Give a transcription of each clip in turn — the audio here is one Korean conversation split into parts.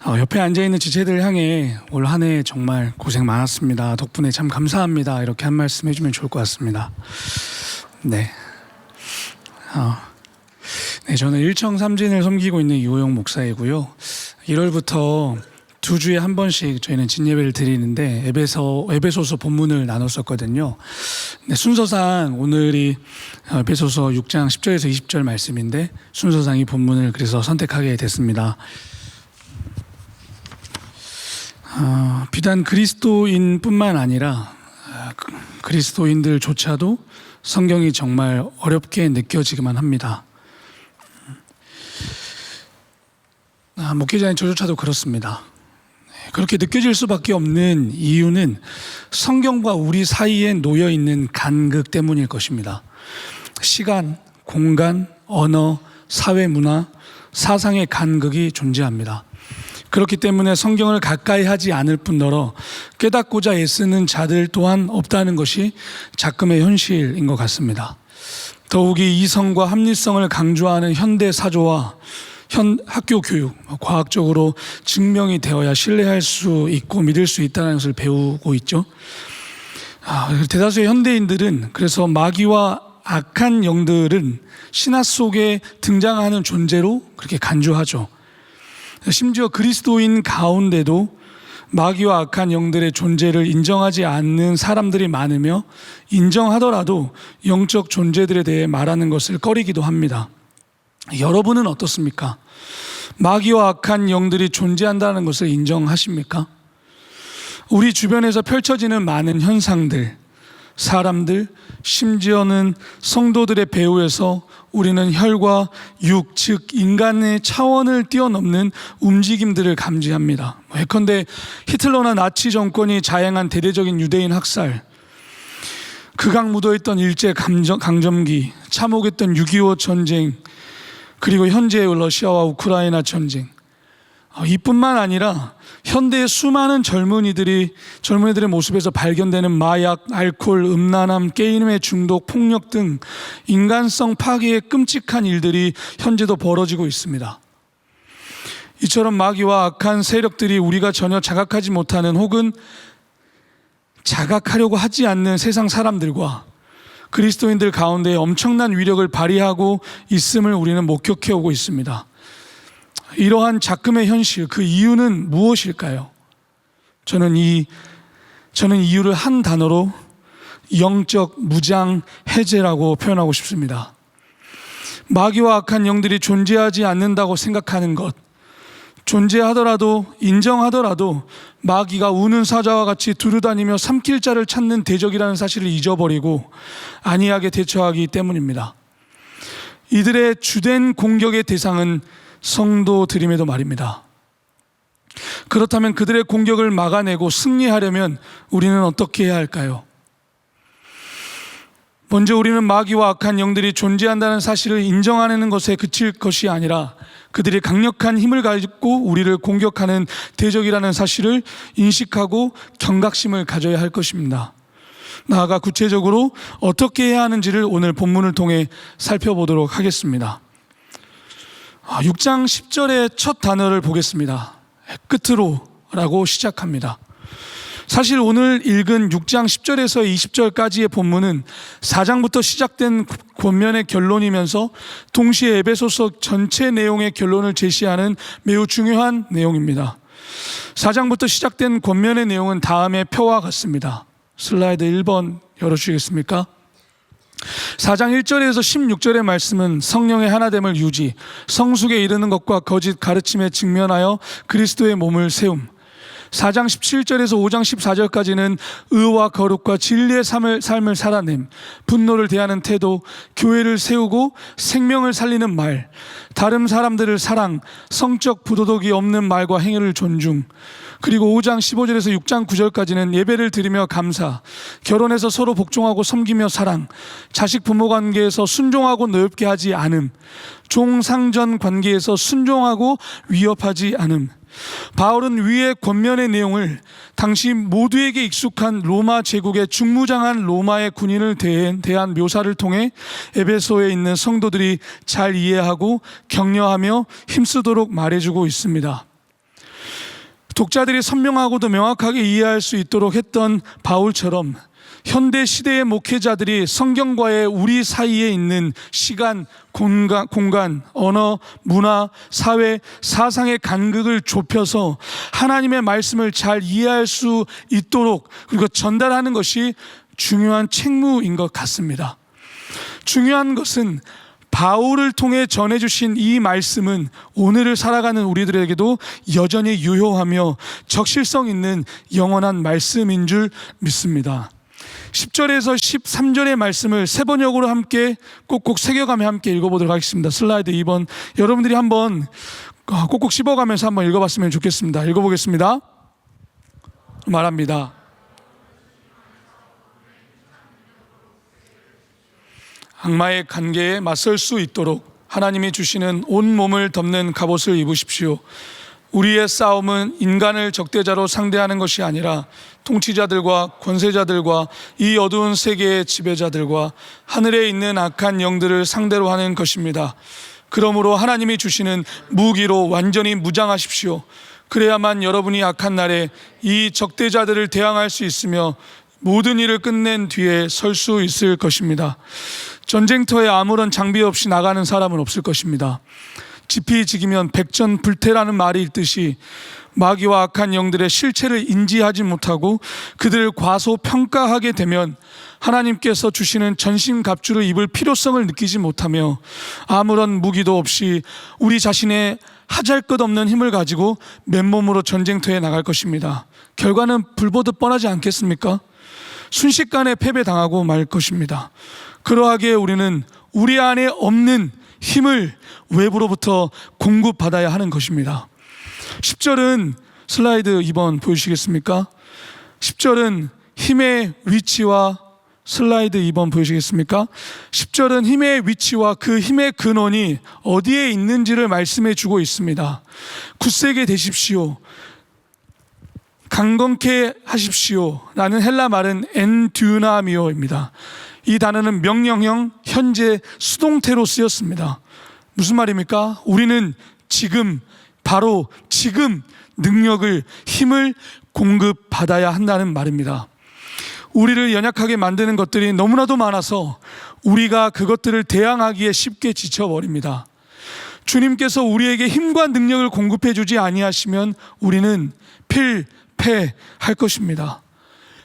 옆에 앉아있는 지체들 향해 올 한 해 정말 고생 많았습니다. 덕분에 참 감사합니다. 이렇게 한 말씀 해주면 좋을 것 같습니다. 네. 저는 일청 삼진을 섬기고 있는 이호영 목사이고요. 1월부터 2주에 한 번씩 저희는 진예배를 드리는데 에베소서 본문을 나눴었거든요. 네, 순서상 오늘이 에베소서 6장 10절에서 20절 말씀인데 순서상 이 본문을 그래서 선택하게 됐습니다. 비단 그리스도인뿐만 아니라 그리스도인들조차도 성경이 정말 어렵게 느껴지기만 합니다. 목회자인 저조차도 그렇습니다. 그렇게 느껴질 수밖에 없는 이유는 성경과 우리 사이에 놓여있는 간극 때문일 것입니다. 시간, 공간, 언어, 사회 문화, 사상의 간극이 존재합니다. 그렇기 때문에 성경을 가까이 하지 않을 뿐더러 깨닫고자 애쓰는 자들 또한 없다는 것이 작금의 현실인 것 같습니다. 더욱이 이성과 합리성을 강조하는 현대 사조와 학교 교육, 과학적으로 증명이 되어야 신뢰할 수 있고 믿을 수 있다는 것을 배우고 있죠. 대다수의 현대인들은 그래서 마귀와 악한 영들은 신화 속에 등장하는 존재로 그렇게 간주하죠. 심지어 그리스도인 가운데도 마귀와 악한 영들의 존재를 인정하지 않는 사람들이 많으며 인정하더라도 영적 존재들에 대해 말하는 것을 꺼리기도 합니다. 여러분은 어떻습니까? 마귀와 악한 영들이 존재한다는 것을 인정하십니까? 우리 주변에서 펼쳐지는 많은 현상들, 사람들, 심지어는 성도들의 배후에서 우리는 혈과 육, 즉 인간의 차원을 뛰어넘는 움직임들을 감지합니다. 예컨대 히틀러나 나치 정권이 자행한 대대적인 유대인 학살, 극악 묻어있던 일제 강점기, 참혹했던 6.25 전쟁, 그리고 현재의 러시아와 우크라이나 전쟁, 이뿐만 아니라 현대의 수많은 젊은이들의 모습에서 발견되는 마약, 알코올, 음란함, 게임의 중독, 폭력 등 인간성 파괴의 끔찍한 일들이 현재도 벌어지고 있습니다. 이처럼 마귀와 악한 세력들이 우리가 전혀 자각하지 못하는 혹은 자각하려고 하지 않는 세상 사람들과 그리스도인들 가운데 엄청난 위력을 발휘하고 있음을 우리는 목격해 오고 있습니다. 이러한 작금의 현실, 그 이유는 무엇일까요? 저는 이유를 한 단어로 영적 무장 해제라고 표현하고 싶습니다. 마귀와 악한 영들이 존재하지 않는다고 생각하는 것, 존재하더라도 인정하더라도 마귀가 우는 사자와 같이 두루다니며 삼킬 자를 찾는 대적이라는 사실을 잊어버리고 안이하게 대처하기 때문입니다. 이들의 주된 공격의 대상은 성도들임에도 말입니다. 그렇다면 그들의 공격을 막아내고 승리하려면 우리는 어떻게 해야 할까요? 먼저 우리는 마귀와 악한 영들이 존재한다는 사실을 인정하는 것에 그칠 것이 아니라 그들이 강력한 힘을 가지고 우리를 공격하는 대적이라는 사실을 인식하고 경각심을 가져야 할 것입니다. 나아가 구체적으로 어떻게 해야 하는지를 오늘 본문을 통해 살펴보도록 하겠습니다. 6장 10절의 첫 단어를 보겠습니다. 끝으로 라고 시작합니다. 사실 오늘 읽은 6장 10절에서 20절까지의 본문은 4장부터 시작된 권면의 결론이면서 동시에 에베소서 전체 내용의 결론을 제시하는 매우 중요한 내용입니다. 4장부터 시작된 권면의 내용은 다음의 표와 같습니다. 슬라이드 1번 열어주시겠습니까? 4장 1절에서 16절의 말씀은 성령의 하나됨을 유지, 성숙에 이르는 것과 거짓 가르침에 직면하여 그리스도의 몸을 세움. 4장 17절에서 5장 14절까지는 의와 거룩과 진리의 삶을 살아냄, 분노를 대하는 태도, 교회를 세우고 생명을 살리는 말, 다른 사람들을 사랑, 성적 부도덕이 없는 말과 행위를 존중, 그리고 5장 15절에서 6장 9절까지는 예배를 드리며 감사, 결혼해서 서로 복종하고 섬기며 사랑, 자식 부모 관계에서 순종하고 노엽게 하지 않음, 종상전 관계에서 순종하고 위협하지 않음. 바울은 위의 권면의 내용을 당시 모두에게 익숙한 로마 제국의 중무장한 로마의 군인을 대한 묘사를 통해 에베소에 있는 성도들이 잘 이해하고 격려하며 힘쓰도록 말해주고 있습니다. 독자들이 선명하고도 명확하게 이해할 수 있도록 했던 바울처럼 현대 시대의 목회자들이 성경과의 우리 사이에 있는 시간, 공간, 언어, 문화, 사회, 사상의 간극을 좁혀서 하나님의 말씀을 잘 이해할 수 있도록 그리고 전달하는 것이 중요한 책무인 것 같습니다. 중요한 것은 바울을 통해 전해주신 이 말씀은 오늘을 살아가는 우리들에게도 여전히 유효하며 적실성 있는 영원한 말씀인 줄 믿습니다. 10절에서 13절의 말씀을 세 번역으로 함께 꼭꼭 새겨가며 함께 읽어보도록 하겠습니다. 슬라이드 2번 여러분들이 한번 꼭꼭 씹어가면서 한번 읽어봤으면 좋겠습니다. 읽어보겠습니다. 말합니다. 악마의 관계에 맞설 수 있도록 하나님이 주시는 온몸을 덮는 갑옷을 입으십시오. 우리의 싸움은 인간을 적대자로 상대하는 것이 아니라 통치자들과 권세자들과 이 어두운 세계의 지배자들과 하늘에 있는 악한 영들을 상대로 하는 것입니다. 그러므로 하나님이 주시는 무기로 완전히 무장하십시오. 그래야만 여러분이 악한 날에 이 적대자들을 대항할 수 있으며 모든 일을 끝낸 뒤에 설 수 있을 것입니다. 전쟁터에 아무런 장비 없이 나가는 사람은 없을 것입니다. 지피지기면 백전불태라는 말이 있듯이 마귀와 악한 영들의 실체를 인지하지 못하고 그들을 과소평가하게 되면 하나님께서 주시는 전신갑주를 입을 필요성을 느끼지 못하며 아무런 무기도 없이 우리 자신의 하잘것없는 힘을 가지고 맨몸으로 전쟁터에 나갈 것입니다. 결과는 불보듯 뻔하지 않겠습니까? 순식간에 패배당하고 말 것입니다. 그러하기에 우리는 우리 안에 없는 힘을 외부로부터 공급받아야 하는 것입니다. 10절은 슬라이드 2번 보여주시겠습니까? 10절은 힘의 위치와 슬라이드 2번 보여주시겠습니까? 10절은 힘의 위치와 그 힘의 근원이 어디에 있는지를 말씀해 주고 있습니다. 굳세게 되십시오. 강건케 하십시오 라는 헬라 말은 엔듀나미오입니다. 이 단어는 명령형 현재 수동태로 쓰였습니다. 무슨 말입니까? 우리는 지금 바로 지금 능력을 힘을 공급받아야 한다는 말입니다. 우리를 연약하게 만드는 것들이 너무나도 많아서 우리가 그것들을 대항하기에 쉽게 지쳐버립니다. 주님께서 우리에게 힘과 능력을 공급해 주지 아니하시면 우리는 필패할 것입니다.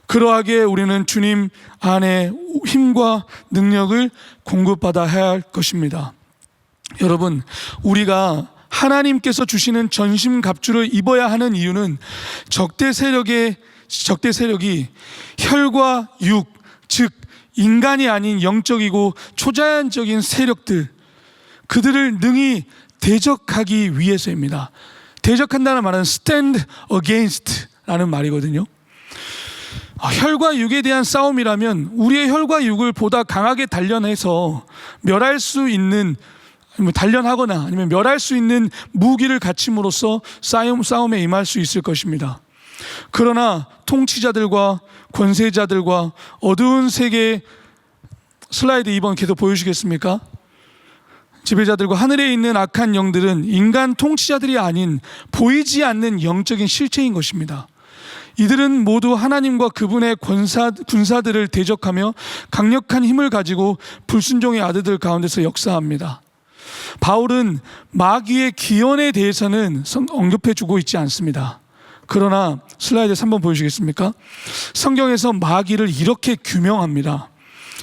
그러하기에 우리는 주님 안에 힘과 능력을 공급받아야 할 것입니다. 여러분, 우리가 하나님께서 주시는 전신갑주를 입어야 하는 이유는 적대 세력이 혈과 육, 즉 인간이 아닌 영적이고 초자연적인 세력들, 그들을 능히 대적하기 위해서입니다. 대적한다는 말은 stand against 라는 말이거든요. 혈과 육에 대한 싸움이라면 우리의 혈과 육을 보다 강하게 단련해서 멸할 수 있는, 단련하거나 아니면 멸할 수 있는 무기를 갖춤으로써 싸움에 임할 수 있을 것입니다. 그러나 통치자들과 권세자들과 어두운 세계, 슬라이드 2번 계속 보여주시겠습니까? 지배자들과 하늘에 있는 악한 영들은 인간 통치자들이 아닌 보이지 않는 영적인 실체인 것입니다. 이들은 모두 하나님과 그분의 군사들을 대적하며 강력한 힘을 가지고 불순종의 아들들 가운데서 역사합니다. 바울은 마귀의 기원에 대해서는 언급해주고 있지 않습니다. 그러나 슬라이드 3번 보여주시겠습니까? 성경에서 마귀를 이렇게 규명합니다.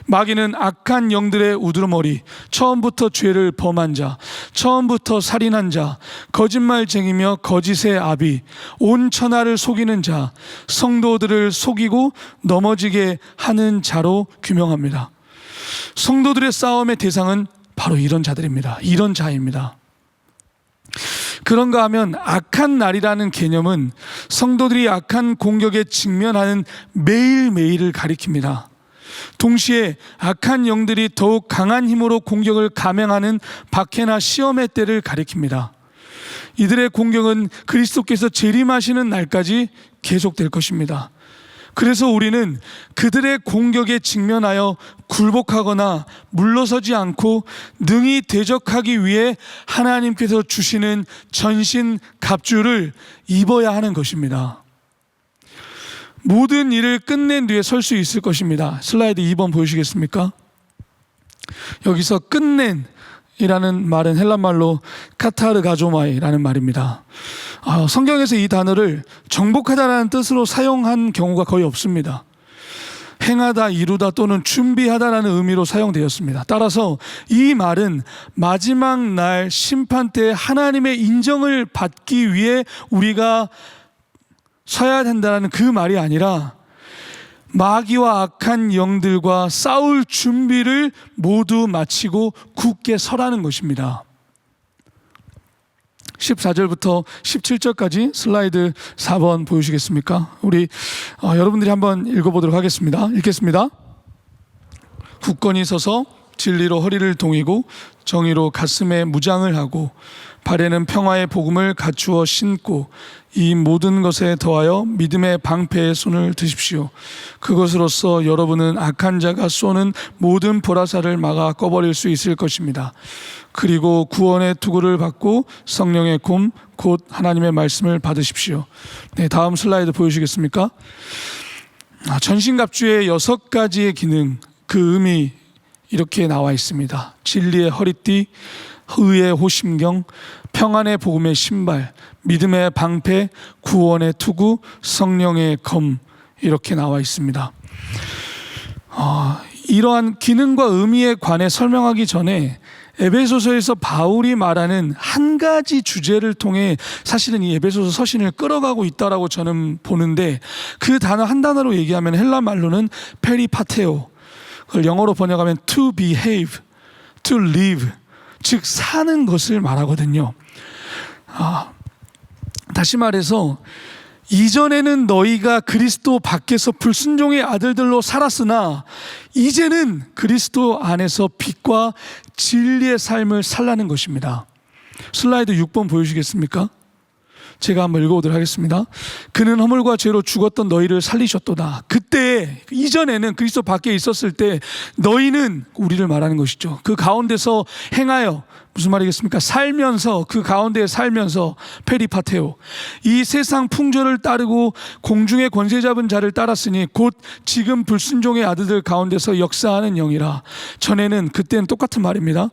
마귀는 악한 영들의 우두머리, 처음부터 죄를 범한 자, 처음부터 살인한 자, 거짓말쟁이며 거짓의 아비, 온 천하를 속이는 자, 성도들을 속이고 넘어지게 하는 자로 규명합니다. 성도들의 싸움의 대상은 바로 이런 자들입니다. 이런 자입니다. 그런가 하면 악한 날이라는 개념은 성도들이 악한 공격에 직면하는 매일매일을 가리킵니다. 동시에 악한 영들이 더욱 강한 힘으로 공격을 감행하는 박해나 시험의 때를 가리킵니다. 이들의 공격은 그리스도께서 재림하시는 날까지 계속될 것입니다. 그래서 우리는 그들의 공격에 직면하여 굴복하거나 물러서지 않고 능히 대적하기 위해 하나님께서 주시는 전신 갑주를 입어야 하는 것입니다. 모든 일을 끝낸 뒤에 설 수 있을 것입니다. 슬라이드 2번 보여주시겠습니까? 여기서 끝낸 이라는 말은 헬란말로 카타르가조마이라는 말입니다. 성경에서 이 단어를 정복하다라는 뜻으로 사용한 경우가 거의 없습니다. 행하다, 이루다 또는 준비하다라는 의미로 사용되었습니다. 따라서 이 말은 마지막 날 심판 때 하나님의 인정을 받기 위해 우리가 서야 된다는 그 말이 아니라 마귀와 악한 영들과 싸울 준비를 모두 마치고 굳게 서라는 것입니다. 14절부터 17절까지 슬라이드 4번 보여주시겠습니까? 우리 여러분들이 한번 읽어보도록 하겠습니다. 읽겠습니다. 굳건히 서서 진리로 허리를 동이고 정의로 가슴에 무장을 하고 발에는 평화의 복음을 갖추어 신고 이 모든 것에 더하여 믿음의 방패에 손을 드십시오. 그것으로써 여러분은 악한 자가 쏘는 모든 보라살을 막아 꺼버릴 수 있을 것입니다. 그리고 구원의 투구를 받고 성령의 곰 곧 하나님의 말씀을 받으십시오. 네, 다음 슬라이드 보여주시겠습니까? 전신갑주의 6가지의 기능, 그 의미 이렇게 나와 있습니다. 진리의 허리띠, 의의 호심경, 평안의 복음의 신발, 믿음의 방패, 구원의 투구, 성령의 검 이렇게 나와 있습니다. 이러한 기능과 의미에 관해 설명하기 전에 에베소서에서 바울이 말하는 한 가지 주제를 통해 사실은 이 에베소서 서신을 끌어가고 있다라고 저는 보는데, 그 단어 한 단어로 얘기하면 헬라 말로는 페리파테오, 그걸 영어로 번역하면 to behave, to live, 즉 사는 것을 말하거든요. 다시 말해서 이전에는 너희가 그리스도 밖에서 불순종의 아들들로 살았으나 이제는 그리스도 안에서 빛과 진리의 삶을 살라는 것입니다. 슬라이드 6번 보여주시겠습니까? 제가 한번 읽어보도록 하겠습니다. 그는 허물과 죄로 죽었던 너희를 살리셨도다. 그때 이전에는 그리스도 밖에 있었을 때 너희는, 우리를 말하는 것이죠, 그 가운데서 행하여, 무슨 말이겠습니까? 살면서, 그 가운데 살면서 페리파테오, 이 세상 풍조를 따르고 공중의 권세 잡은 자를 따랐으니 곧 지금 불순종의 아들들 가운데서 역사하는 영이라. 전에는, 그때는 똑같은 말입니다.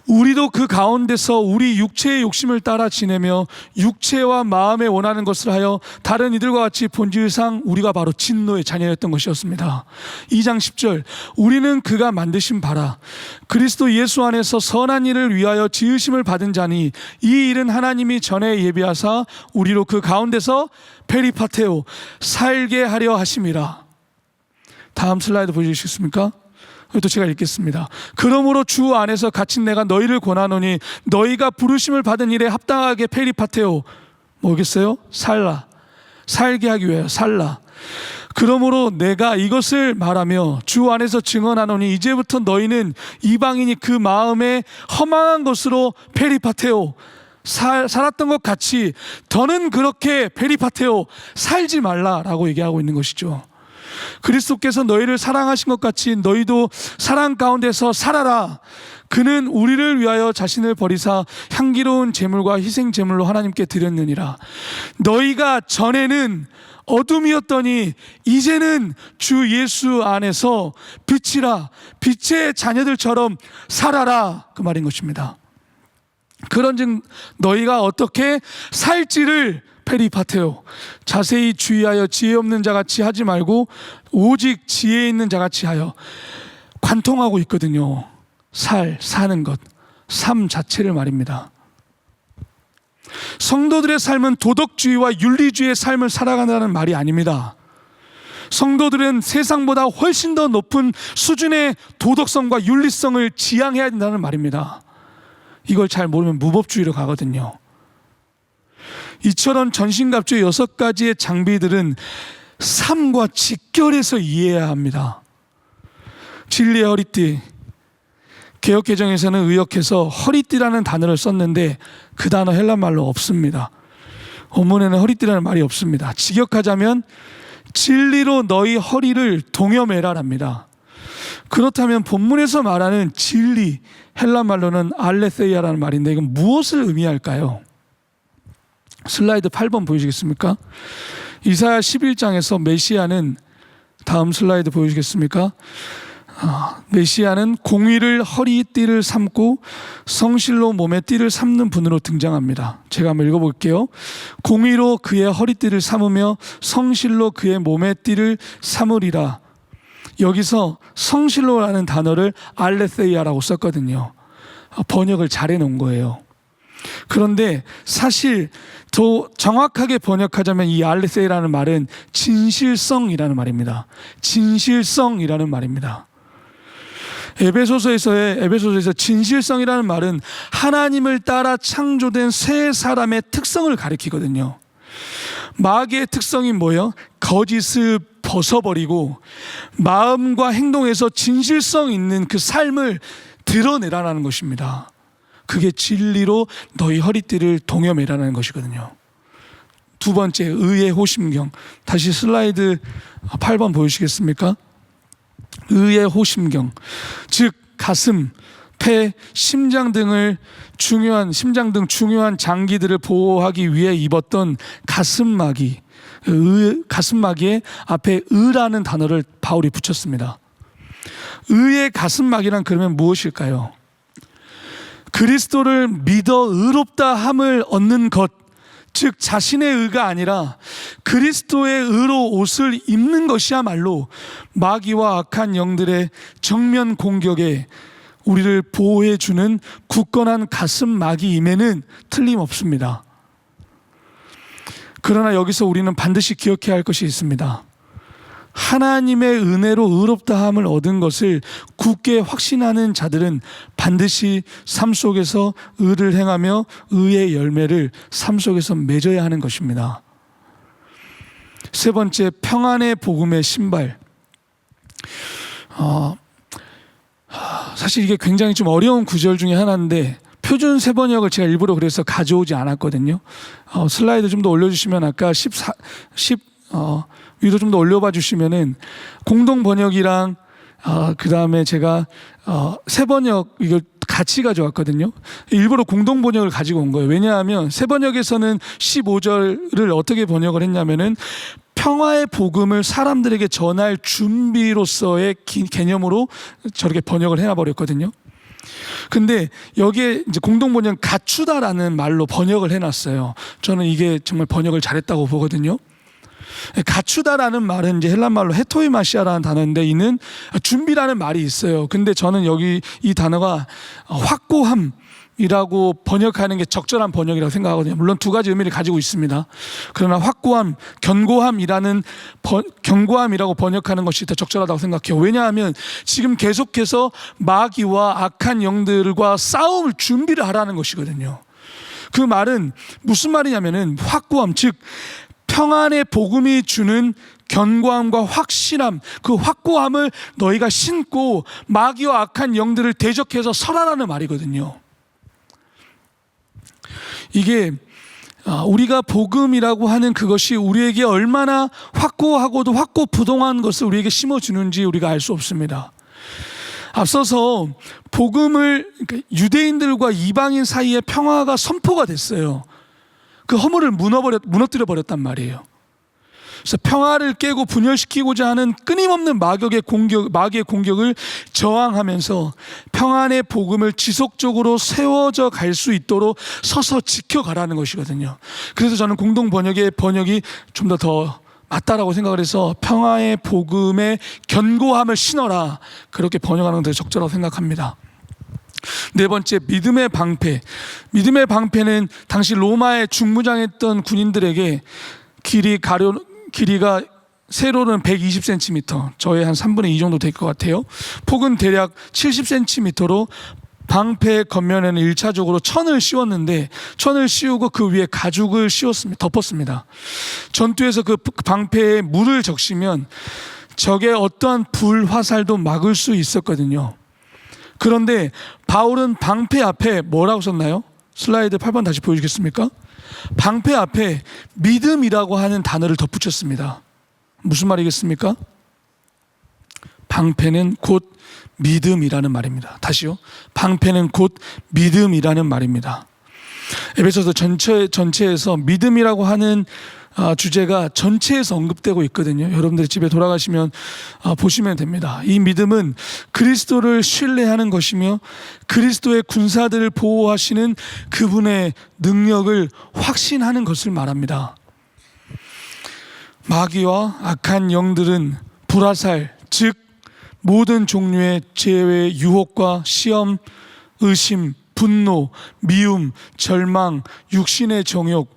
우리도 그 가운데서 우리 육체의 욕심을 따라 지내며 육체와 마음에 원하는 것을 하여 다른 이들과 같이 본질상 우리가 바로 진노의 자녀였던 것이었습니다. 2장 10절, 우리는 그가 만드신 바라 그리스도 예수 안에서 선한 일을 위하여 지으심을 받은 자니 이 일은 하나님이 전에 예비하사 우리로 그 가운데서 페리파테오, 살게 하려 하심이라. 다음 슬라이드 보여주시겠습니까? 또 제가 읽겠습니다. 그러므로 주 안에서 갇힌 내가 너희를 권하노니 너희가 부르심을 받은 일에 합당하게 페리파테오, 뭐겠어요? 살라, 살게 하기 위하여 살라. 그러므로 내가 이것을 말하며 주 안에서 증언하노니 이제부터 너희는 이방인이 그 마음에 허망한 것으로 페리파테오, 살았던 것 같이 더는 그렇게 페리파테오, 살지 말라라고 얘기하고 있는 것이죠. 그리스도께서 너희를 사랑하신 것 같이 너희도 사랑 가운데서 살아라. 그는 우리를 위하여 자신을 버리사 향기로운 제물과 희생 제물로 하나님께 드렸느니라. 너희가 전에는 어둠이었더니 이제는 주 예수 안에서 빛이라, 빛의 자녀들처럼 살아라, 그 말인 것입니다. 그런즉 너희가 어떻게 살지를 페리파테오, 자세히 주의하여 지혜 없는 자같이 하지 말고 오직 지혜 있는 자같이 하여. 관통하고 있거든요. 사는 것, 삶 자체를 말입니다. 성도들의 삶은 도덕주의와 윤리주의의 삶을 살아간다는 말이 아닙니다. 성도들은 세상보다 훨씬 더 높은 수준의 도덕성과 윤리성을 지향해야 된다는 말입니다. 이걸 잘 모르면 무법주의로 가거든요. 이처럼 전신갑주의 6가지의 장비들은 삶과 직결해서 이해해야 합니다. 진리의 허리띠, 개역개정에서는 의역해서 허리띠라는 단어를 썼는데 그 단어 헬란말로 없습니다. 원문에는 허리띠라는 말이 없습니다. 직역하자면 진리로 너희 허리를 동여매라랍니다. 그렇다면 본문에서 말하는 진리, 헬라 말로는 알레세이아라는 말인데 이건 무엇을 의미할까요? 슬라이드 8번 보여주시겠습니까? 이사야 11장에서 메시아는, 다음 슬라이드 보여주시겠습니까? 메시아는 공의를 허리띠를 삼고 성실로 몸의 띠를 삼는 분으로 등장합니다. 제가 한번 읽어볼게요. 공의로 그의 허리띠를 삼으며 성실로 그의 몸의 띠를 삼으리라. 여기서 성실로라는 단어를 알레세이아라고 썼거든요. 번역을 잘 해놓은 거예요. 그런데 사실 더 정확하게 번역하자면 이 알레세이라는 말은 진실성이라는 말입니다. 진실성이라는 말입니다. 에베소서에서 진실성이라는 말은 하나님을 따라 창조된 새 사람의 특성을 가리키거든요. 마귀의 특성이 뭐예요? 거짓을 벗어버리고 마음과 행동에서 진실성 있는 그 삶을 드러내라는 것입니다. 그게 진리로 너희 허리띠를 동여매라는 것이거든요. 두 번째, 의의 호심경. 다시 슬라이드 8번 보여주시겠습니까? 의의 호심경, 즉 가슴, 폐, 심장 등 중요한 장기들을 보호하기 위해 입었던 가슴막이, 가슴막이에 앞에 의라는 단어를 바울이 붙였습니다. 의의 가슴막이란 그러면 무엇일까요? 그리스도를 믿어 의롭다 함을 얻는 것, 즉 자신의 의가 아니라 그리스도의 의로 옷을 입는 것이야말로 마귀와 악한 영들의 정면 공격에 우리를 보호해주는 굳건한 가슴막이임에는 틀림없습니다. 그러나 여기서 우리는 반드시 기억해야 할 것이 있습니다. 하나님의 은혜로 의롭다함을 얻은 것을 굳게 확신하는 자들은 반드시 삶 속에서 의를 행하며 의의 열매를 삶 속에서 맺어야 하는 것입니다. 세 번째, 평안의 복음의 신발. 사실 이게 굉장히 좀 어려운 구절 중에 하나인데 표준 세번역을 제가 일부러 그래서 가져오지 않았거든요. 슬라이드 좀 더 올려주시면 아까 위로 좀 더 올려봐 주시면은 공동 번역이랑 그 다음에 제가 세번역 이걸 같이 가져왔거든요. 일부러 공동 번역을 가지고 온 거예요. 왜냐하면 세번역에서는 15절을 어떻게 번역을 했냐면은 평화의 복음을 사람들에게 전할 준비로서의 개념으로 저렇게 번역을 해놔버렸거든요. 근데 여기에 이제 공동 번역 갖추다라는 말로 번역을 해놨어요. 저는 이게 정말 번역을 잘했다고 보거든요. 갖추다라는 말은 이제 헬란 말로 헤토이마시아라는 단어인데 이는 준비라는 말이 있어요. 근데 저는 여기 이 단어가 확고함이라고 번역하는 게 적절한 번역이라고 생각하거든요. 물론 두 가지 의미를 가지고 있습니다. 그러나 확고함, 견고함이라고 번역하는 것이 더 적절하다고 생각해요. 왜냐하면 지금 계속해서 마귀와 악한 영들과 싸움을 준비를 하라는 것이거든요. 그 말은 무슨 말이냐면은 확고함, 즉 평안의 복음이 주는 견고함과 확실함, 그 확고함을 너희가 신고 마귀와 악한 영들을 대적해서 설하라는 말이거든요. 이게 우리가 복음이라고 하는 그것이 우리에게 얼마나 확고하고도 확고부동한 것을 우리에게 심어주는지 우리가 알 수 없습니다. 앞서서 복음을, 그러니까 유대인들과 이방인 사이에 평화가 선포가 됐어요. 그 허물을 무너뜨려 버렸단 말이에요. 그래서 평화를 깨고 분열시키고자 하는 끊임없는 마귀의 공격을 저항하면서 평안의 복음을 지속적으로 세워져 갈 수 있도록 서서 지켜가라는 것이거든요. 그래서 저는 공동 번역이 좀 더 맞다라고 생각을 해서 평화의 복음의 견고함을 신어라, 그렇게 번역하는 게 더 적절하다고 생각합니다. 네 번째, 믿음의 방패. 믿음의 방패는 당시 로마에 중무장했던 군인들에게 길이가 세로는 120cm, 저의 한 3분의 2 정도 될 것 같아요. 폭은 대략 70cm로 방패 겉면에는 1차적으로 천을 씌웠는데 천을 씌우고 그 위에 가죽을 덮었습니다. 전투에서 그 방패에 물을 적시면 적의 어떠한 불 화살도 막을 수 있었거든요. 그런데 바울은 방패 앞에 뭐라고 썼나요? 슬라이드 8번 다시 보여주겠습니까? 방패 앞에 믿음이라고 하는 단어를 덧붙였습니다. 무슨 말이겠습니까? 방패는 곧 믿음이라는 말입니다. 다시요. 방패는 곧 믿음이라는 말입니다. 에베소서 전체에서 믿음이라고 하는 주제가 전체에서 언급되고 있거든요. 여러분들이 집에 돌아가시면 보시면 됩니다. 이 믿음은 그리스도를 신뢰하는 것이며 그리스도의 군사들을 보호하시는 그분의 능력을 확신하는 것을 말합니다. 마귀와 악한 영들은 불화살, 즉 모든 종류의 죄의 유혹과 시험, 의심, 분노, 미움, 절망, 육신의 정욕,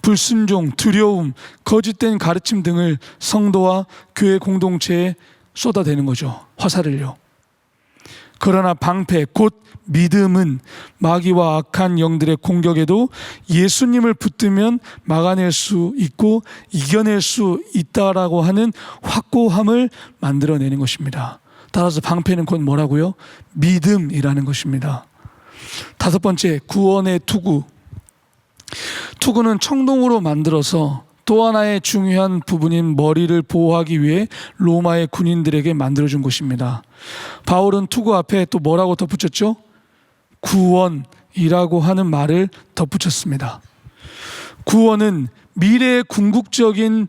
불순종, 두려움, 거짓된 가르침 등을 성도와 교회 공동체에 쏟아대는 거죠. 화살을요. 그러나 방패, 곧 믿음은 마귀와 악한 영들의 공격에도 예수님을 붙들면 막아낼 수 있고 이겨낼 수 있다라고 하는 확고함을 만들어내는 것입니다. 따라서 방패는 곧 뭐라고요? 믿음이라는 것입니다. 다섯 번째, 구원의 투구. 투구는 청동으로 만들어서 또 하나의 중요한 부분인 머리를 보호하기 위해 로마의 군인들에게 만들어준 것입니다. 바울은 투구 앞에 또 뭐라고 덧붙였죠? 구원이라고 하는 말을 덧붙였습니다. 구원은 미래의 궁극적인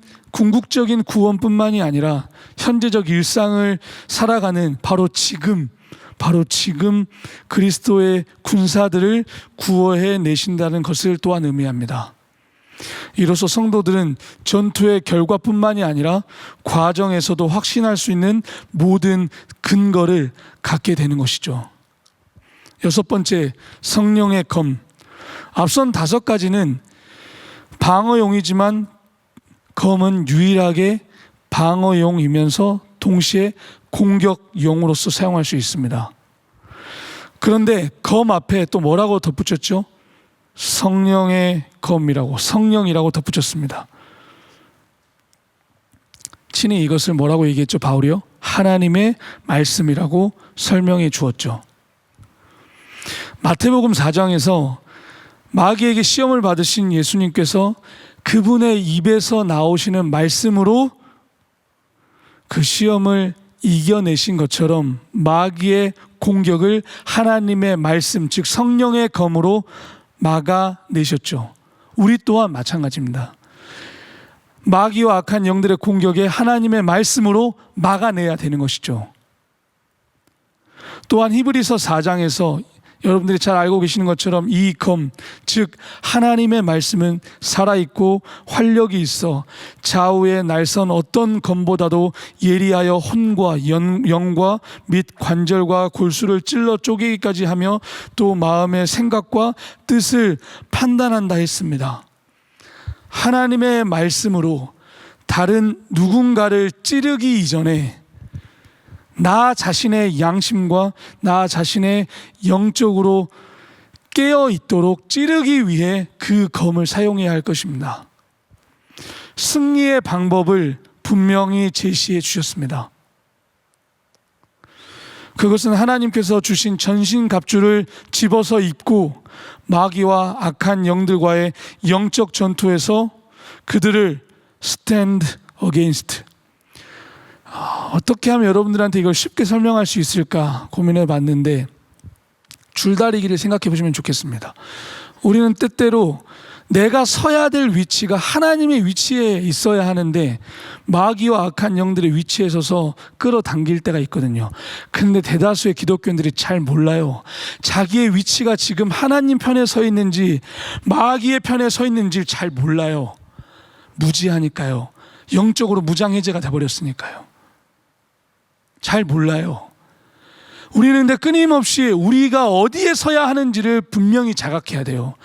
구원뿐만이 아니라 현재적 일상을 살아가는 바로 지금 그리스도의 군사들을 구원해 내신다는 것을 또한 의미합니다. 이로써 성도들은 전투의 결과뿐만이 아니라 과정에서도 확신할 수 있는 모든 근거를 갖게 되는 것이죠. 여섯 번째, 성령의 검. 앞선 다섯 가지는 방어용이지만 검은 유일하게 방어용이면서 동시에 공격용으로서 사용할 수 있습니다. 그런데 검 앞에 또 뭐라고 덧붙였죠? 성령의 검이라고, 성령이라고 덧붙였습니다. 친히 이것을 뭐라고 얘기했죠? 바울이요? 하나님의 말씀이라고 설명해 주었죠. 마태복음 4장에서 마귀에게 시험을 받으신 예수님께서 그분의 입에서 나오시는 말씀으로 그 시험을 이겨내신 것처럼 마귀의 공격을 하나님의 말씀, 즉 성령의 검으로 막아내셨죠. 우리 또한 마찬가지입니다. 마귀와 악한 영들의 공격에 하나님의 말씀으로 막아내야 되는 것이죠. 또한 히브리서 4장에서 여러분들이 잘 알고 계시는 것처럼 이 검, 즉 하나님의 말씀은 살아있고 활력이 있어 좌우의 날선 어떤 검보다도 예리하여 혼과 영과 및 관절과 골수를 찔러 쪼개기까지 하며 또 마음의 생각과 뜻을 판단한다 했습니다. 하나님의 말씀으로 다른 누군가를 찌르기 이전에 나 자신의 양심과 나 자신의 영적으로 깨어 있도록 찌르기 위해 그 검을 사용해야 할 것입니다. 승리의 방법을 분명히 제시해 주셨습니다. 그것은 하나님께서 주신 전신갑주를 집어서 입고 마귀와 악한 영들과의 영적 전투에서 그들을 stand against, 어떻게 하면 여러분들한테 이걸 쉽게 설명할 수 있을까 고민해 봤는데 줄다리기를 생각해 보시면 좋겠습니다. 우리는 때때로 내가 서야 될 위치가 하나님의 위치에 있어야 하는데 마귀와 악한 영들의 위치에 서서 끌어당길 때가 있거든요. 근데 대다수의 기독교인들이 잘 몰라요. 자기의 위치가 지금 하나님 편에 서 있는지 마귀의 편에 서 있는지 잘 몰라요. 무지하니까요. 영적으로 무장해제가 돼버렸으니까요. 잘 몰라요. 우리는 근데 끊임없이 우리가 어디에 서야 하는지를 분명히 자각해야 돼요.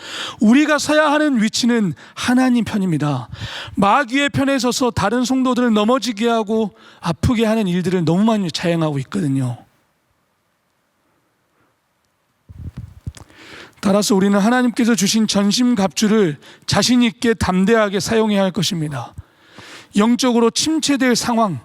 우리가 서야 하는 위치는 하나님 편입니다. 마귀의 편에 서서 다른 성도들을 넘어지게 하고 아프게 하는 일들을 너무 많이 자행하고 있거든요. 따라서 우리는 하나님께서 주신 전신갑주를 자신 있게 담대하게 사용해야 할 것입니다. 영적으로 침체될 상황,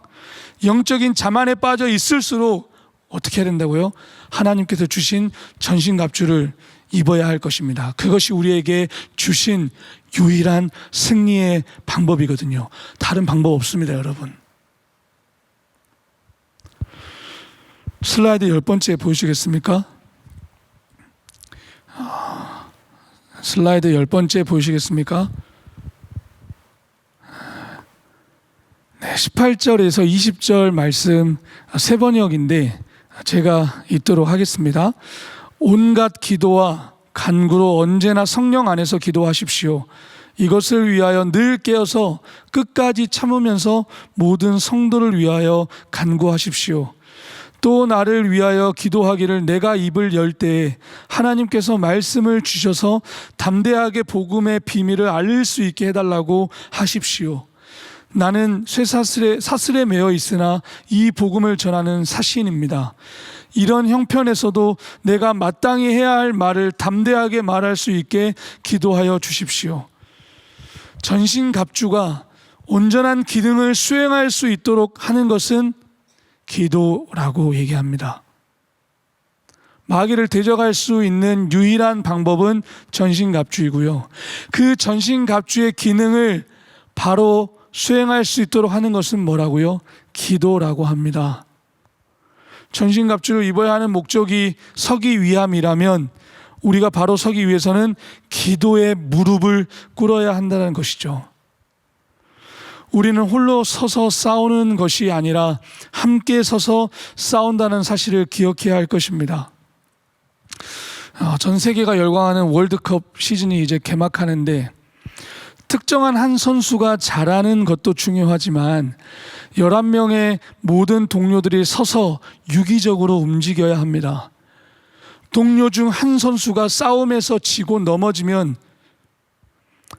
영적인 자만에 빠져 있을수록 어떻게 해야 된다고요? 하나님께서 주신 전신갑주를 입어야 할 것입니다. 그것이 우리에게 주신 유일한 승리의 방법이거든요. 다른 방법 없습니다, 여러분. 슬라이드 10번째 보이시겠습니까? 슬라이드 10번째 보이시겠습니까? 네, 18절에서 20절 말씀 세 번역인데 제가 읽도록 하겠습니다. 온갖 기도와 간구로 언제나 성령 안에서 기도하십시오. 이것을 위하여 늘 깨어서 끝까지 참으면서 모든 성도를 위하여 간구하십시오. 또 나를 위하여 기도하기를 내가 입을 열 때에 하나님께서 말씀을 주셔서 담대하게 복음의 비밀을 알릴 수 있게 해달라고 하십시오. 나는 사슬에 매어 있으나 이 복음을 전하는 사신입니다. 이런 형편에서도 내가 마땅히 해야 할 말을 담대하게 말할 수 있게 기도하여 주십시오. 전신갑주가 온전한 기능을 수행할 수 있도록 하는 것은 기도라고 얘기합니다. 마귀를 대적할 수 있는 유일한 방법은 전신갑주이고요. 그 전신갑주의 기능을 바로 수행할 수 있도록 하는 것은 뭐라고요? 기도라고 합니다. 전신갑주를 입어야 하는 목적이 서기 위함이라면 우리가 바로 서기 위해서는 기도의 무릎을 꿇어야 한다는 것이죠. 우리는 홀로 서서 싸우는 것이 아니라 함께 서서 싸운다는 사실을 기억해야 할 것입니다. 전 세계가 열광하는 월드컵 시즌이 이제 개막하는데 특정한 한 선수가 잘하는 것도 중요하지만 11명의 모든 동료들이 서서 유기적으로 움직여야 합니다. 동료 중 한 선수가 싸움에서 지고 넘어지면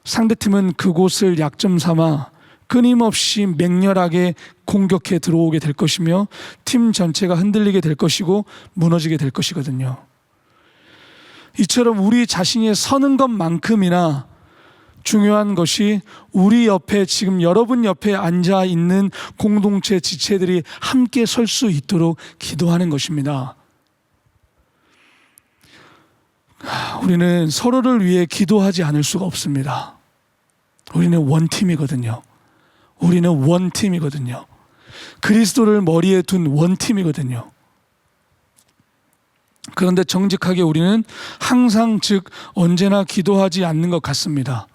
상대팀은 그곳을 약점 삼아 끊임없이 맹렬하게 공격해 들어오게 될 것이며 팀 전체가 흔들리게 될 것이고 무너지게 될 것이거든요. 이처럼 우리 자신이 서는 것만큼이나 중요한 것이 우리 옆에 지금 여러분 옆에 앉아 있는 공동체 지체들이 함께 설 수 있도록 기도하는 것입니다. 우리는 서로를 위해 기도하지 않을 수가 없습니다. 우리는 원팀이거든요. 우리는 원팀이거든요. 그리스도를 머리에 둔 원팀이거든요. 그런데 정직하게 우리는 항상 즉 언제나 기도하지 않는 것 같습니다.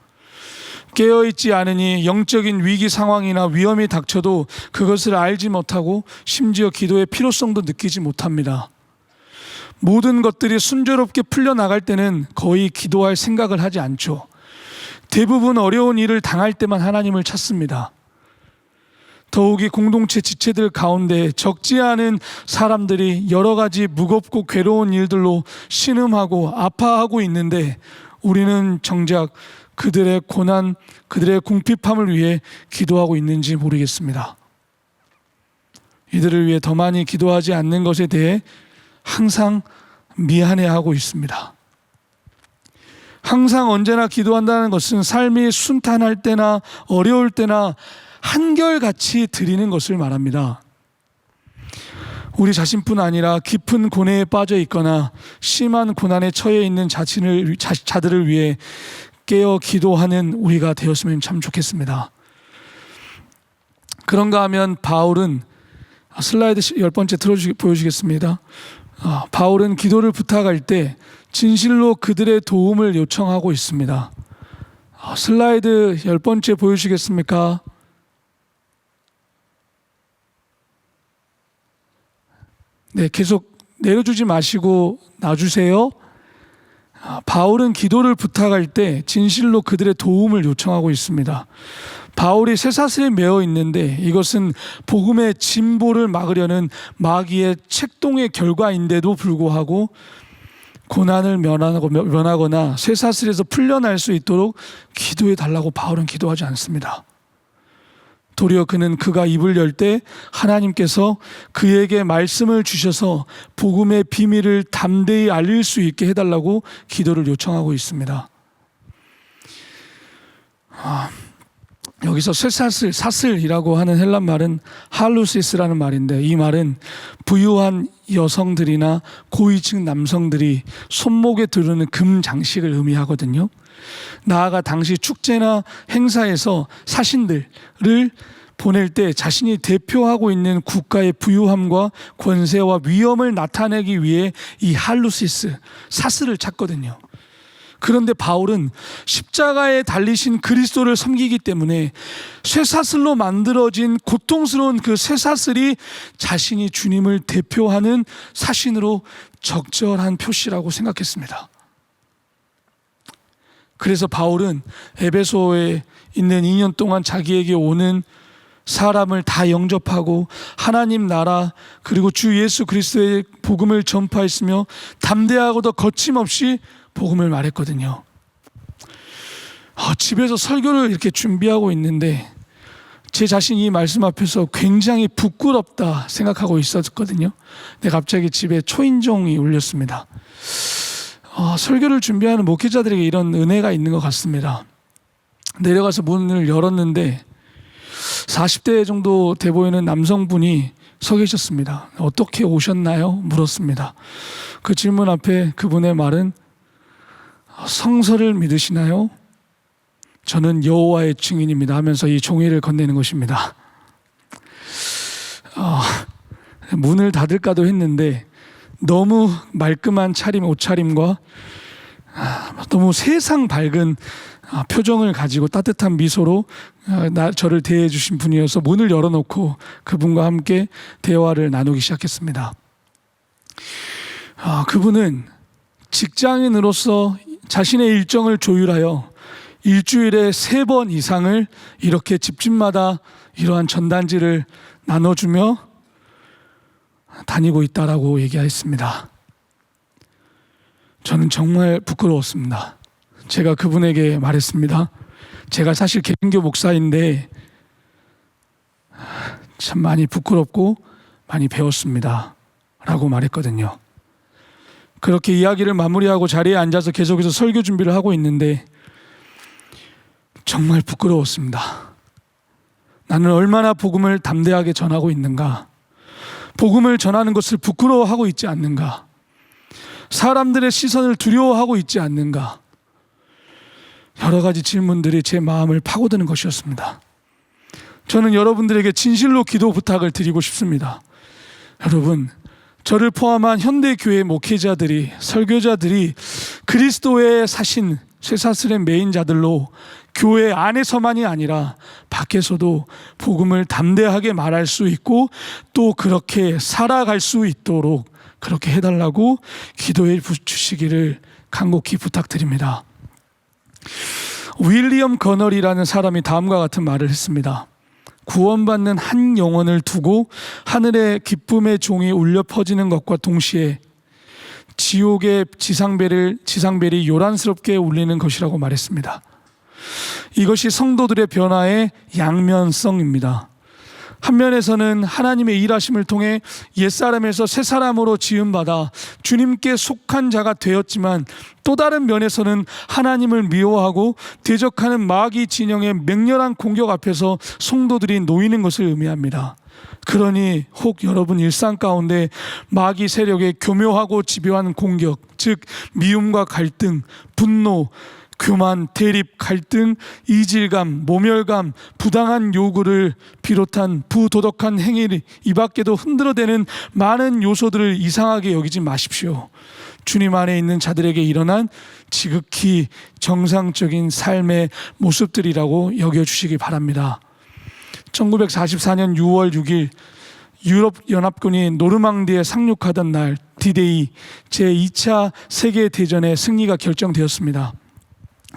깨어있지 않으니 영적인 위기 상황이나 위험이 닥쳐도 그것을 알지 못하고 심지어 기도의 필요성도 느끼지 못합니다. 모든 것들이 순조롭게 풀려나갈 때는 거의 기도할 생각을 하지 않죠. 대부분 어려운 일을 당할 때만 하나님을 찾습니다. 더욱이 공동체 지체들 가운데 적지 않은 사람들이 여러 가지 무겁고 괴로운 일들로 신음하고 아파하고 있는데 우리는 정작 그들의 고난, 그들의 궁핍함을 위해 기도하고 있는지 모르겠습니다. 이들을 위해 더 많이 기도하지 않는 것에 대해 항상 미안해하고 있습니다. 항상 언제나 기도한다는 것은 삶이 순탄할 때나 어려울 때나 한결같이 드리는 것을 말합니다. 우리 자신뿐 아니라 깊은 고뇌에 빠져 있거나 심한 고난에 처해 있는 자들을 위해 깨어 기도하는 우리가 되었으면 참 좋겠습니다. 그런가 하면 바울은 슬라이드 10번째 보여주시겠습니다. 바울은 기도를 부탁할 때 진실로 그들의 도움을 요청하고 있습니다. 슬라이드 10번째 보여주시겠습니까? 네, 계속 내려주지 마시고 놔주세요. 바울은 기도를 부탁할 때 진실로 그들의 도움을 요청하고 있습니다. 바울이 쇠사슬에 매어 있는데 이것은 복음의 진보를 막으려는 마귀의 책동의 결과인데도 불구하고 고난을 면하거나 쇠사슬에서 풀려날 수 있도록 기도해 달라고 바울은 기도하지 않습니다. 도리어 그가 입을 열 때 하나님께서 그에게 말씀을 주셔서 복음의 비밀을 담대히 알릴 수 있게 해달라고 기도를 요청하고 있습니다. 여기서 쇠사슬, 사슬이라고 하는 헬란 말은 할루시스라는 말인데 이 말은 부유한 여성들이나 고위층 남성들이 손목에 두르는 금 장식을 의미하거든요. 나아가 당시 축제나 행사에서 사신들을 보낼 때 자신이 대표하고 있는 국가의 부유함과 권세와 위엄을 나타내기 위해 이 할루시스, 사슬을 찾거든요. 그런데 바울은 십자가에 달리신 그리스도를 섬기기 때문에 쇠사슬로 만들어진 고통스러운 그 쇠사슬이 자신이 주님을 대표하는 사신으로 적절한 표시라고 생각했습니다. 그래서 바울은 에베소에 있는 2년 동안 자기에게 오는 사람을 다 영접하고 하나님 나라 그리고 주 예수 그리스도의 복음을 전파했으며 담대하고도 거침없이 복음을 말했거든요. 집에서 설교를 이렇게 준비하고 있는데 제 자신이 이 말씀 앞에서 굉장히 부끄럽다 생각하고 있었거든요. 근데 갑자기 집에 초인종이 울렸습니다. 설교를 준비하는 목회자들에게 이런 은혜가 있는 것 같습니다. 내려가서 문을 열었는데 40대 정도 돼 보이는 남성분이 서 계셨습니다. 어떻게 오셨나요? 물었습니다. 그 질문 앞에 그분의 말은 성서를 믿으시나요? 저는 여호와의 증인입니다 하면서 이 종이를 건네는 것입니다. 문을 닫을까도 했는데 너무 말끔한 옷차림과 너무 세상 밝은 표정을 가지고 따뜻한 미소로 저를 대해 주신 분이어서 문을 열어놓고 그분과 함께 대화를 나누기 시작했습니다. 그분은 직장인으로서 자신의 일정을 조율하여 일주일에 3번 이상을 이렇게 집집마다 이러한 전단지를 나눠주며 다니고 있다라고 얘기했습니다. 저는 정말 부끄러웠습니다. 제가 그분에게 말했습니다. 제가 사실 개신교 목사인데 참 많이 부끄럽고 많이 배웠습니다 라고 말했거든요. 그렇게 이야기를 마무리하고 자리에 앉아서 계속해서 설교 준비를 하고 있는데 정말 부끄러웠습니다. 나는 얼마나 복음을 담대하게 전하고 있는가, 복음을 전하는 것을 부끄러워하고 있지 않는가, 사람들의 시선을 두려워하고 있지 않는가, 여러 가지 질문들이 제 마음을 파고드는 것이었습니다. 저는 여러분들에게 진실로 기도 부탁을 드리고 싶습니다. 여러분, 저를 포함한 현대교회 목회자들이, 설교자들이 그리스도의 사신 쇠사슬의 메인자들로 교회 안에서만이 아니라 밖에서도 복음을 담대하게 말할 수 있고 또 그렇게 살아갈 수 있도록 그렇게 해달라고 기도해 주시기를 간곡히 부탁드립니다. 윌리엄 거널이라는 사람이 다음과 같은 말을 했습니다. 구원받는 한 영혼을 두고 하늘의 기쁨의 종이 울려 퍼지는 것과 동시에 지옥의 지상벨이 요란스럽게 울리는 것이라고 말했습니다. 이것이 성도들의 변화의 양면성입니다. 한 면에서는 하나님의 일하심을 통해 옛사람에서 새사람으로 지음받아 주님께 속한 자가 되었지만 또 다른 면에서는 하나님을 미워하고 대적하는 마귀 진영의 맹렬한 공격 앞에서 성도들이 놓이는 것을 의미합니다. 그러니 혹 여러분 일상 가운데 마귀 세력의 교묘하고 집요한 공격, 즉 미움과 갈등, 분노, 교만, 대립, 갈등, 이질감, 모멸감, 부당한 요구를 비롯한 부도덕한 행위 이 밖에도 흔들어대는 많은 요소들을 이상하게 여기지 마십시오. 주님 안에 있는 자들에게 일어난 지극히 정상적인 삶의 모습들이라고 여겨주시기 바랍니다. 1944년 6월 6일 유럽연합군이 노르망디에 상륙하던 날 D-Day 제2차 세계대전의 승리가 결정되었습니다.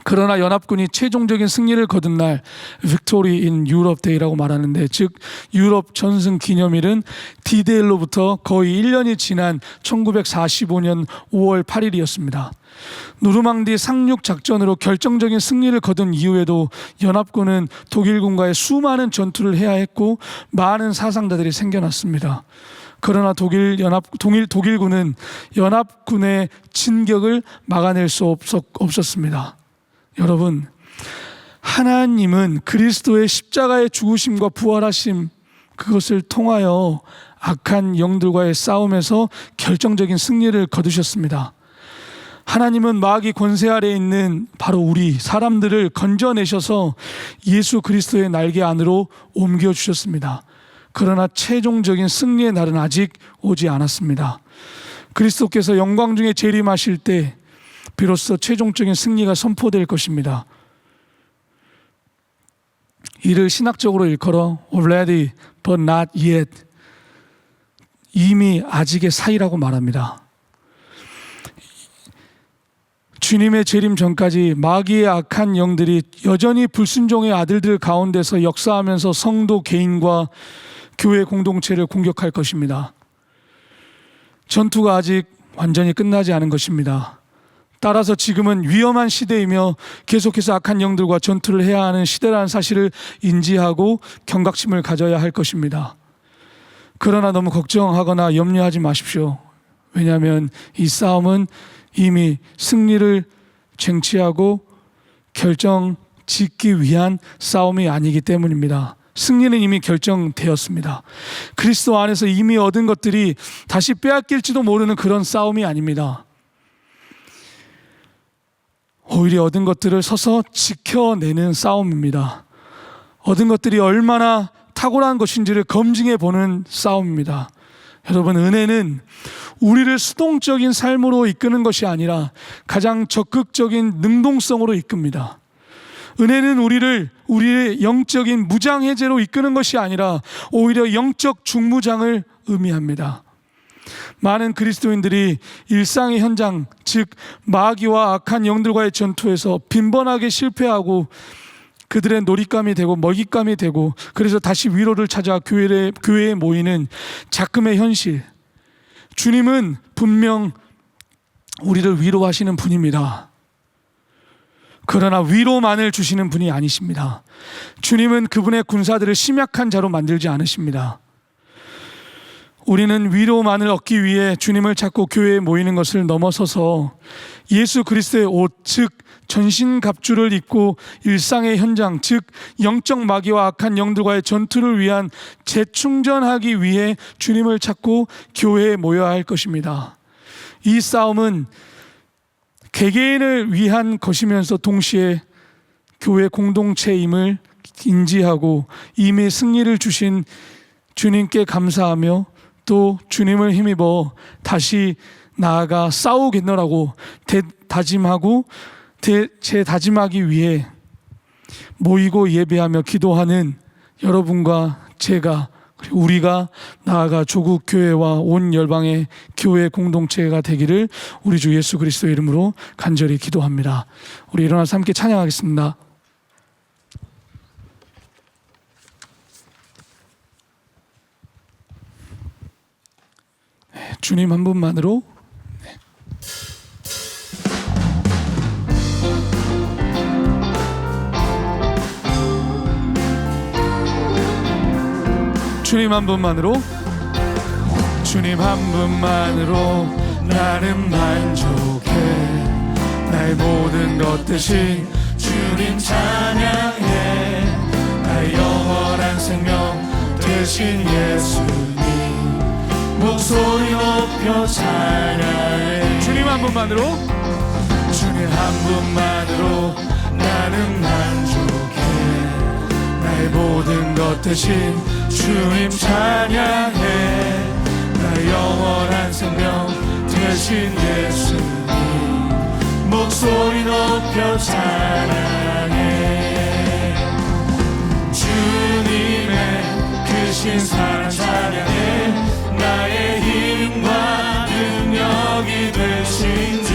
그러나 연합군이 최종적인 승리를 거둔 날 Victory in Europe Day라고 말하는데, 즉 유럽 전승 기념일은 D-Day로부터 거의 1년이 지난 1945년 5월 8일이었습니다. 노르망디 상륙 작전으로 결정적인 승리를 거둔 이후에도 연합군은 독일군과의 수많은 전투를 해야 했고 많은 사상자들이 생겨났습니다. 그러나 독일군은 연합군의 진격을 막아낼 수 없었습니다. 여러분, 하나님은 그리스도의 십자가의 죽으심과 부활하심, 그것을 통하여 악한 영들과의 싸움에서 결정적인 승리를 거두셨습니다. 하나님은 마귀 권세 아래에 있는 바로 우리 사람들을 건져내셔서 예수 그리스도의 날개 안으로 옮겨주셨습니다. 그러나 최종적인 승리의 날은 아직 오지 않았습니다. 그리스도께서 영광 중에 재림하실 때 비로소 최종적인 승리가 선포될 것입니다. 이를 신학적으로 일컬어 already but not yet, 이미 아직의 사이라고 말합니다. 주님의 재림 전까지 마귀의 악한 영들이 여전히 불순종의 아들들 가운데서 역사하면서 성도 개인과 교회 공동체를 공격할 것입니다. 전투가 아직 완전히 끝나지 않은 것입니다. 따라서 지금은 위험한 시대이며 계속해서 악한 영들과 전투를 해야 하는 시대라는 사실을 인지하고 경각심을 가져야 할 것입니다. 그러나 너무 걱정하거나 염려하지 마십시오. 왜냐하면 이 싸움은 이미 승리를 쟁취하고 결정 짓기 위한 싸움이 아니기 때문입니다. 승리는 이미 결정되었습니다. 그리스도 안에서 이미 얻은 것들이 다시 빼앗길지도 모르는 그런 싸움이 아닙니다. 오히려 얻은 것들을 서서 지켜내는 싸움입니다. 얻은 것들이 얼마나 탁월한 것인지를 검증해 보는 싸움입니다. 여러분, 은혜는 우리를 수동적인 삶으로 이끄는 것이 아니라 가장 적극적인 능동성으로 이끕니다. 은혜는 우리의 영적인 무장해제로 이끄는 것이 아니라 오히려 영적 중무장을 의미합니다. 많은 그리스도인들이 일상의 현장, 즉 마귀와 악한 영들과의 전투에서 빈번하게 실패하고 그들의 놀잇감이 되고 먹잇감이 되고, 그래서 다시 위로를 찾아 교회에 모이는 작금의 현실. 주님은 분명 우리를 위로하시는 분입니다. 그러나 위로만을 주시는 분이 아니십니다. 주님은 그분의 군사들을 심약한 자로 만들지 않으십니다. 우리는 위로만을 얻기 위해 주님을 찾고 교회에 모이는 것을 넘어서서 예수 그리스도의 옷, 즉 전신갑주를 입고 일상의 현장, 즉 영적 마귀와 악한 영들과의 전투를 위한 재충전하기 위해 주님을 찾고 교회에 모여야 할 것입니다. 이 싸움은 개개인을 위한 것이면서 동시에 교회 공동체임을 인지하고 이미 승리를 주신 주님께 감사하며 또 주님을 힘입어 다시 나아가 싸우겠노라고 다짐하고 재다짐하기 위해 모이고 예배하며 기도하는 여러분과 제가, 그리고 우리가 나아가 조국 교회와 온 열방의 교회 공동체가 되기를 우리 주 예수 그리스도의 이름으로 간절히 기도합니다. 우리 일어나서 함께 찬양하겠습니다. 주님 한 분만으로. 주님 한 분만으로, 주님 한 분만으로 나는 만족해. 나의 모든 것 대신 주님 찬양해. 나의 영원한 생명 대신 예수님 목소리 높여 찬양해. 주님 한 분만으로, 주님 한 분만으로 나는 만족해. 나의 모든 것 대신 주님 찬양해. 나의 영원한 생명 대신 예수님 목소리 높여 찬양해. 주님의 크신 사랑 찬양해. 나의 힘과 능력이 되신 주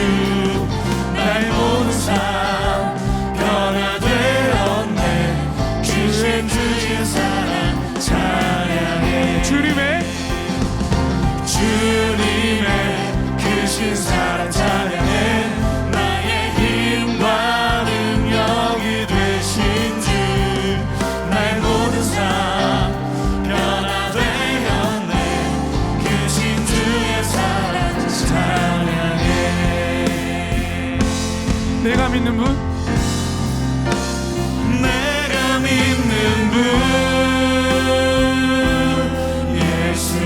나의 모든 삶 변화되었네. 주의 크신 사랑 찬양해. 주님의 크신 사랑 찬양해. 나의 힘과 능력이 되신 주 나의 모든 삶 변화되었네. 크신 주의 사랑 찬양해. 내가 믿는 분, 내가 믿는 분 예수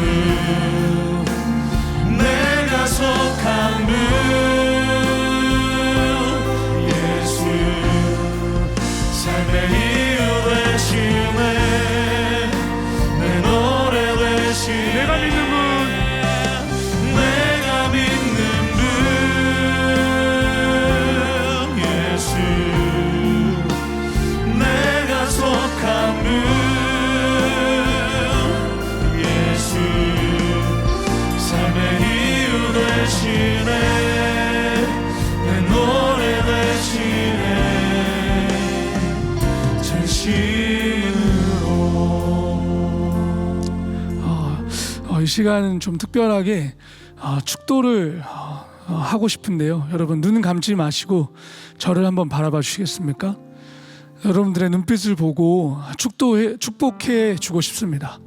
대신에 내 노래 대신에 진심으로 이 시간은 좀 특별하게 축도를 하고 싶은데요. 여러분 눈 감지 마시고 저를 한번 바라봐 주시겠습니까? 여러분들의 눈빛을 보고 축복해 주고 싶습니다.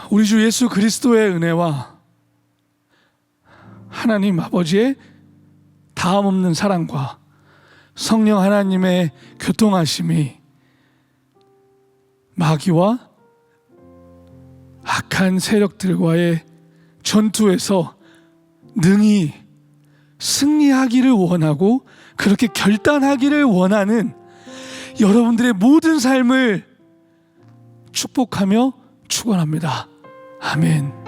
우리 주 예수 그리스도의 은혜와 하나님 아버지의 다함 없는 사랑과 성령 하나님의 교통하심이 마귀와 악한 세력들과의 전투에서 능히 승리하기를 원하고 그렇게 결단하기를 원하는 여러분들의 모든 삶을 축복하며 축원합니다. 아멘.